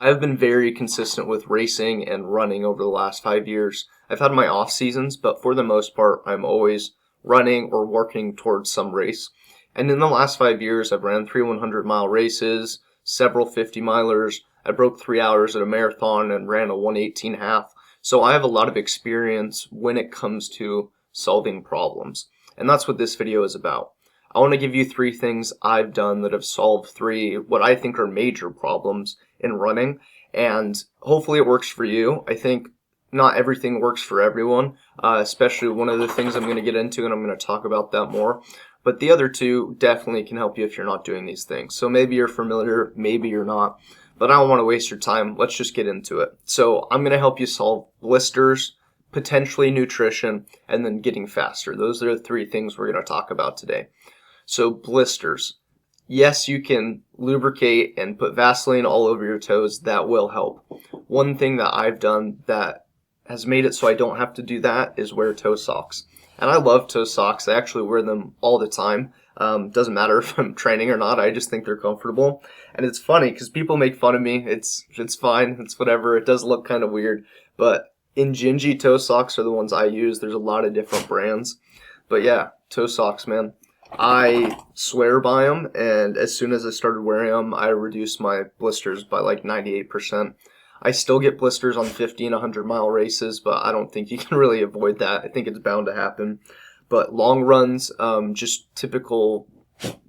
I've been very consistent with racing and running over the last 5 years. I've had my off seasons, but for the most part, I'm always running or working towards some race. And in the last 5 years, I've ran three 100-mile races, several 50-milers. I broke 3 hours at a marathon and ran a 1:18 half. So I have a lot of experience when it comes to solving problems. And that's what this video is about. I want to give you three things I've done that have solved three what I think are major problems in running, and hopefully it works for you. I think not everything works for everyone, especially one of the things I'm going to get into, and I'm going to talk about that more. But the other two definitely can help you if you're not doing these things. So maybe you're familiar, maybe you're not, but I don't want to waste your time. Let's just get into it. So I'm going to help you solve blisters, potentially nutrition, and then getting faster. Those are the three things we're going to talk about today. So blisters. Yes, you can lubricate and put Vaseline all over your toes. That will help. One thing that I've done that has made it so I don't have to do that is wear toe socks. And I love toe socks. I actually wear them all the time. Doesn't matter if I'm training or not. I just think they're comfortable. And it's funny because people make fun of me. It's fine. It's whatever. It does look kind of weird. But Injinji toe socks are the ones I use. There's a lot of different brands. But yeah, toe socks, man. I swear by them, and as soon as I started wearing them, I reduced my blisters by like 98%. I still get blisters on 50 and 100-mile races, but I don't think you can really avoid that. I think it's bound to happen. But long runs, just typical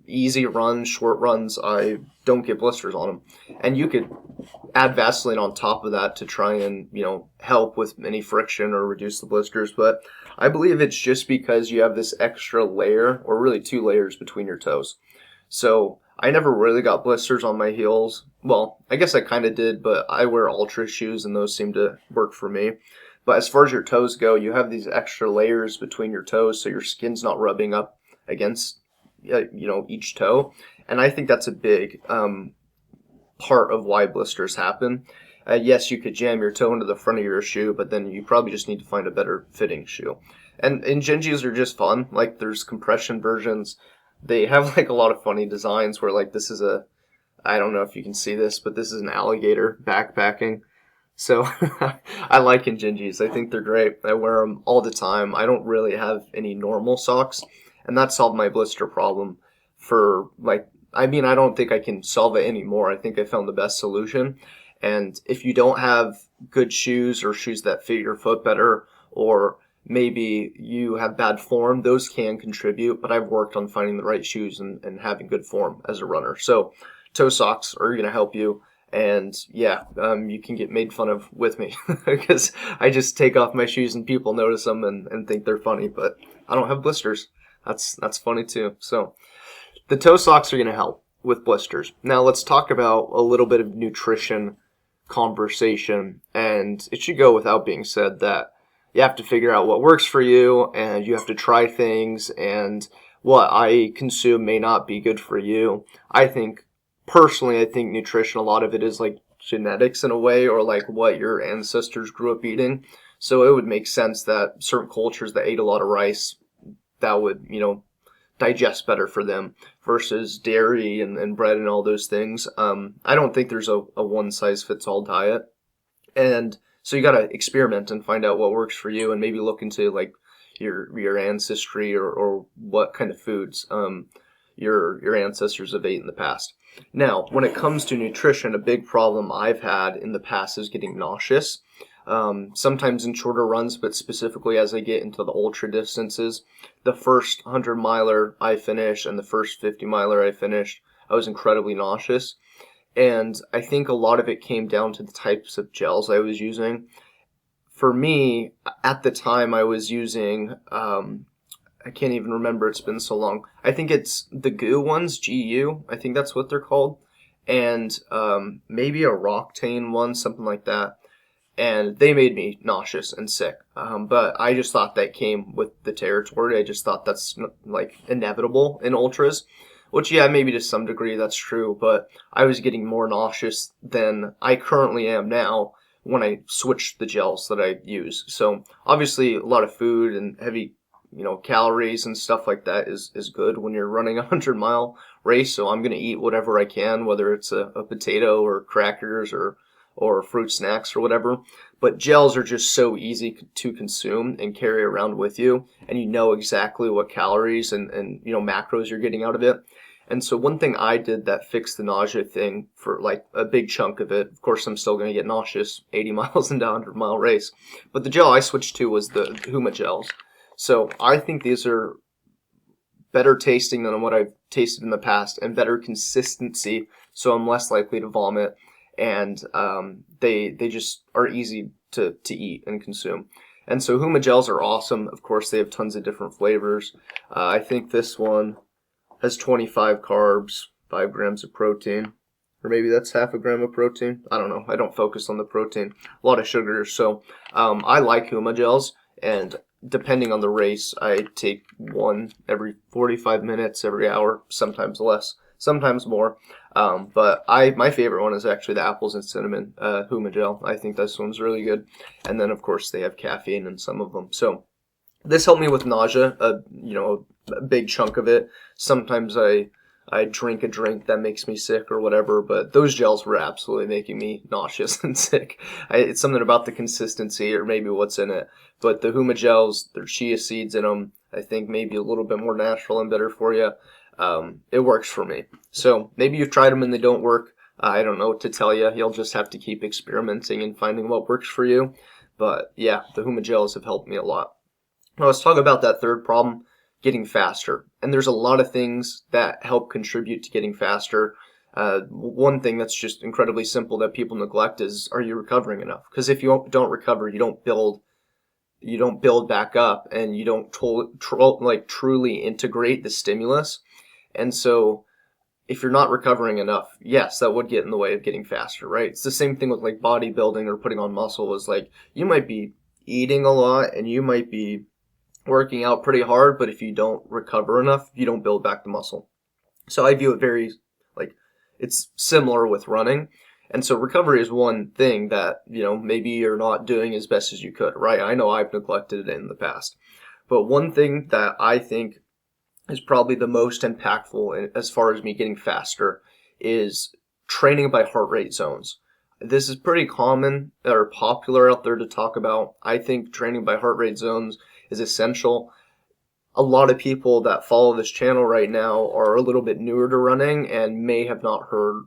easy runs, short runs, I don't get blisters on them. And you could add Vaseline on top of that to try and, help with any friction or reduce the blisters. But I believe it's just because you have this extra layer, or really two layers between your toes. So I never really got blisters on my heels. Well, I guess I kind of did, but I wear Ultra shoes and those seem to work for me. But as far as your toes go, you have these extra layers between your toes so your skin's not rubbing up against each toe. And I think that's a big part of why blisters happen. Yes, you could jam your toe into the front of your shoe, but then you probably just need to find a better fitting shoe. And Injinjis are just fun. Like, there's compression versions. They have like a lot of funny designs where like this is I don't know if you can see this, but this is an alligator backpacking. So I like Injinjis. I think they're great. I wear them all the time. I don't really have any normal socks, and that solved my blister problem for I don't think I can solve it anymore. I think I found the best solution. And if you don't have good shoes or shoes that fit your foot better, or maybe you have bad form, those can contribute. But I've worked on finding the right shoes and having good form as a runner. So toe socks are going to help you. And yeah, you can get made fun of with me because I just take off my shoes and people notice them and think they're funny, but I don't have blisters. That's funny too. So the toe socks are going to help with blisters. Now let's talk about a little bit of nutrition conversation, and it should go without being said that you have to figure out what works for you, and you have to try things, and what I consume may not be good for you. Personally, I think nutrition, a lot of it is like genetics in a way, or like what your ancestors grew up eating. So it would make sense that certain cultures that ate a lot of rice, that would, digest better for them versus dairy and bread and all those things. I don't think there's a one-size-fits-all diet. And so you got to experiment and find out what works for you, and maybe look into like your ancestry or what kind of foods your ancestors have ate in the past. Now, when it comes to nutrition, a big problem I've had in the past is getting nauseous. Sometimes in shorter runs, but specifically as I get into the ultra distances. The first 100-miler I finished and the first 50-miler I finished, I was incredibly nauseous. And I think a lot of it came down to the types of gels I was using. For me, at the time I was using, I can't even remember, it's been so long. I think it's the GU ones, GU, I think that's what they're called. And maybe a Roctane one, something like that. And they made me nauseous and sick. But I just thought that came with the territory. I just thought that's like inevitable in ultras, which, yeah, maybe to some degree that's true. But I was getting more nauseous than I currently am now when I switched the gels that I use. So obviously a lot of food and heavy, calories and stuff like that is good when you're running a 100-mile race. So I'm going to eat whatever I can, whether it's a potato or crackers or or fruit snacks or whatever. But gels are just so easy to consume and carry around with you, and you know exactly what calories and macros you're getting out of it. And so one thing I did that fixed the nausea thing for like a big chunk of it, of course I'm still going to get nauseous 80 miles into a 100-mile race, but the gel I switched to was the Huma gels. So I think these are better tasting than what I've tasted in the past and better consistency, so I'm less likely to vomit, and they just are easy to eat and consume. And so Huma gels are awesome. Of course, they have tons of different flavors. I think this one has 25 carbs, 5 grams of protein, or maybe that's half a gram of protein. I don't know. I don't focus on the protein. A lot of sugar. So I like Huma gels, and depending on the race, I take one every 45 minutes, every hour, sometimes less, sometimes more. But my favorite one is actually the apples and cinnamon Huma gel. I think this one's really good. And then, of course, they have caffeine in some of them. So this helped me with nausea, a big chunk of it. Sometimes I drink a drink that makes me sick or whatever, but those gels were absolutely making me nauseous and sick. It's something about the consistency or maybe what's in it. But the Huma gels, there's chia seeds in them. I think maybe a little bit more natural and better for you. It works for me. So maybe you've tried them and they don't work. I don't know what to tell you. You'll just have to keep experimenting and finding what works for you. But yeah, the Huma gels have helped me a lot. Now let's talk about that third problem, getting faster. And there's a lot of things that help contribute to getting faster. One thing that's just incredibly simple that people neglect is, are you recovering enough? Because if you don't recover, you don't build back up, and you don't truly integrate the stimulus. And so if you're not recovering enough, yes, that would get in the way of getting faster, right? It's the same thing with like bodybuilding or putting on muscle. Is like you might be eating a lot and you might be working out pretty hard, but if you don't recover enough, you don't build back the muscle. So I view it very it's similar with running. And so recovery is one thing that, maybe you're not doing as best as you could, right? I know I've neglected it in the past. But one thing that I think is probably the most impactful as far as me getting faster is training by heart rate zones. This is pretty common or popular out there to talk about. I think training by heart rate zones is essential. A lot of people that follow this channel right now are a little bit newer to running and may have not heard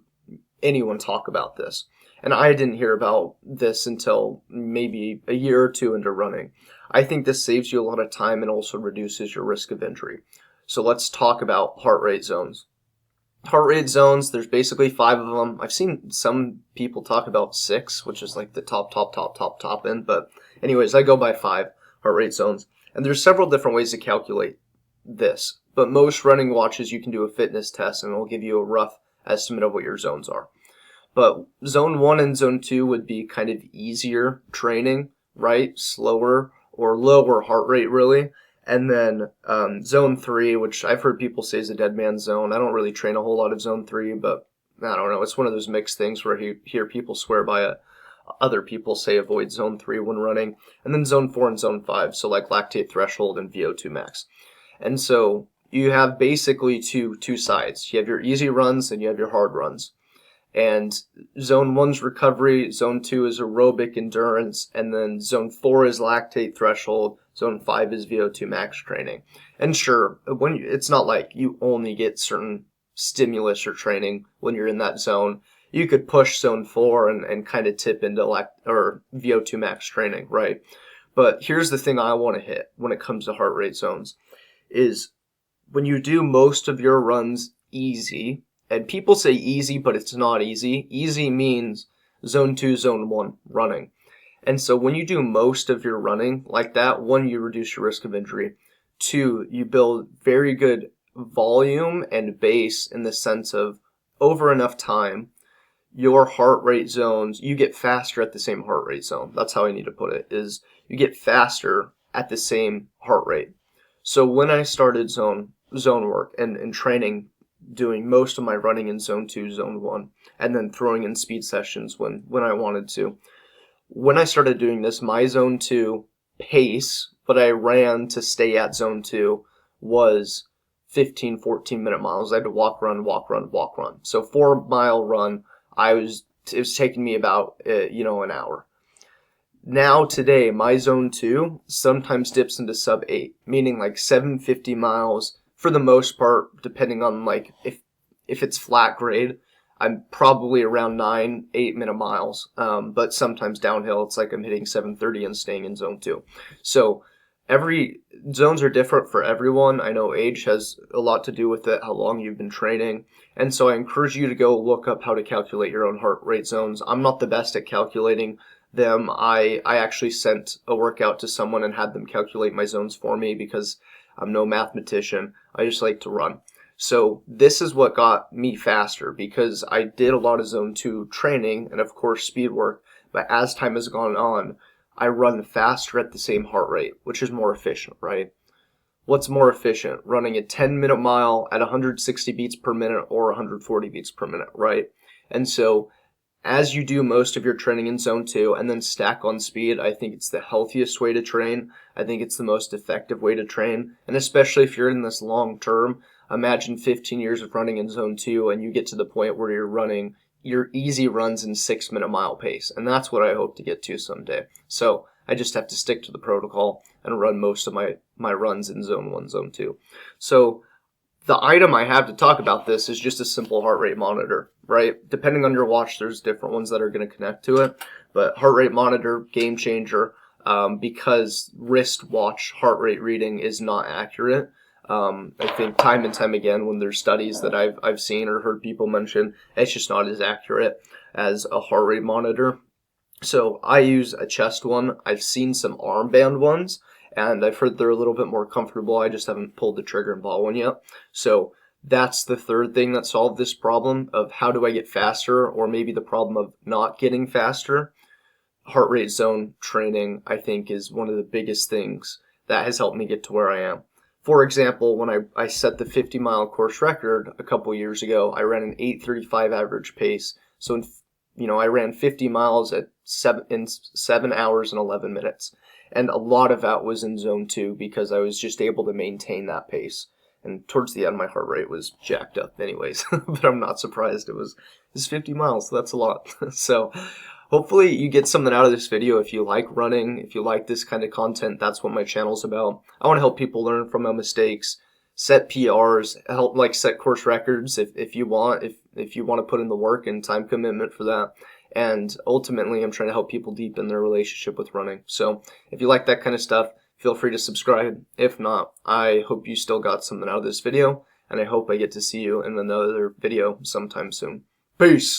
anyone talk about this. And I didn't hear about this until maybe a year or two into running. I think this saves you a lot of time and also reduces your risk of injury. So let's talk about heart rate zones. Heart rate zones, there's basically 5 of them. I've seen some people talk about 6, which is like the top end. But anyways, I go by 5 heart rate zones. And there's several different ways to calculate this. But most running watches, you can do a fitness test and it'll give you a rough estimate of what your zones are. But zone 1 and zone 2 would be kind of easier training, right? Slower or lower heart rate, really. And then zone 3, which I've heard people say is a dead man's zone. I don't really train a whole lot of zone 3, but I don't know. It's one of those mixed things where you hear people swear by it. Other people say avoid zone 3 when running. And then zone 4 and zone 5, so like lactate threshold and VO2 max. And so you have basically two sides. You have your easy runs and you have your hard runs. And zone 1's recovery, zone 2 is aerobic endurance, and then zone 4 is lactate threshold, zone 5 is VO2 max training. And sure, it's not like you only get certain stimulus or training when you're in that zone. You could push zone 4 and kind of tip into VO2 max training, right? But here's the thing I want to hit when it comes to heart rate zones is when you do most of your runs easy, and people say easy, but it's not easy. Easy means zone 2, zone 1 running. And so when you do most of your running like that, 1, you reduce your risk of injury. 2, you build very good volume and base in the sense of over enough time, your heart rate zones, you get faster at the same heart rate zone. That's how I need to put it, is you get faster at the same heart rate. So when I started zone work and training, doing most of my running in zone 2, zone 1, and then throwing in speed sessions when I wanted to. When I started doing this, my zone 2 pace, what I ran to stay at zone 2 was 14 minute miles. I had to walk, run. So 4-mile run, I was it was taking me about, an hour. Now today, my zone 2 sometimes dips into sub 8, meaning like 750 miles for the most part, depending on like if it's flat grade. I'm probably around 8-minute miles, but sometimes downhill it's like I'm hitting 730 and staying in zone 2. So every zones are different for everyone. I know age has a lot to do with it, how long you've been training, and so I encourage you to go look up how to calculate your own heart rate zones. I'm not the best at calculating them. I actually sent a workout to someone and had them calculate my zones for me because I'm no mathematician. I just like to run. So this is what got me faster because I did a lot of zone 2 training and of course speed work, but as time has gone on, I run faster at the same heart rate, which is more efficient, right? What's more efficient? Running a 10-minute mile at 160 beats per minute or 140 beats per minute, right? And so as you do most of your training in zone 2 and then stack on speed, I think it's the healthiest way to train. I think it's the most effective way to train. And especially if you're in this long term, imagine 15 years of running in zone 2 and you get to the point where you're running your easy runs in 6-minute mile pace. And that's what I hope to get to someday. So I just have to stick to the protocol and run most of my runs in zone 1, zone 2. So the item I have to talk about this is just a simple heart rate monitor, right? Depending on your watch, there's different ones that are going to connect to it. But heart rate monitor, game changer, because wrist watch heart rate reading is not accurate. I think time and time again when there's studies that I've seen or heard people mention, it's just not as accurate as a heart rate monitor. So I use a chest one. I've seen some armband ones, and I've heard they're a little bit more comfortable. I just haven't pulled the trigger and bought one yet. So that's the third thing that solved this problem of how do I get faster, or maybe the problem of not getting faster. Heart rate zone training, I think, is one of the biggest things that has helped me get to where I am. For example, when I set the 50-mile course record a couple years ago, I ran an 8:35 average pace. So I ran 50 miles in 7 hours and 11 minutes. And a lot of that was in zone 2 because I was just able to maintain that pace. And towards the end, my heart rate was jacked up anyways. But I'm not surprised. It's 50 miles, so that's a lot. So hopefully you get something out of this video. If you like running, if you like this kind of content, that's what my channel's about. I want to help people learn from my mistakes, set PRs, help set course records if you want to put in the work and time commitment for that. And ultimately, I'm trying to help people deepen their relationship with running. So if you like that kind of stuff, feel free to subscribe. If not, I hope you still got something out of this video, and I hope I get to see you in another video sometime soon. Peace!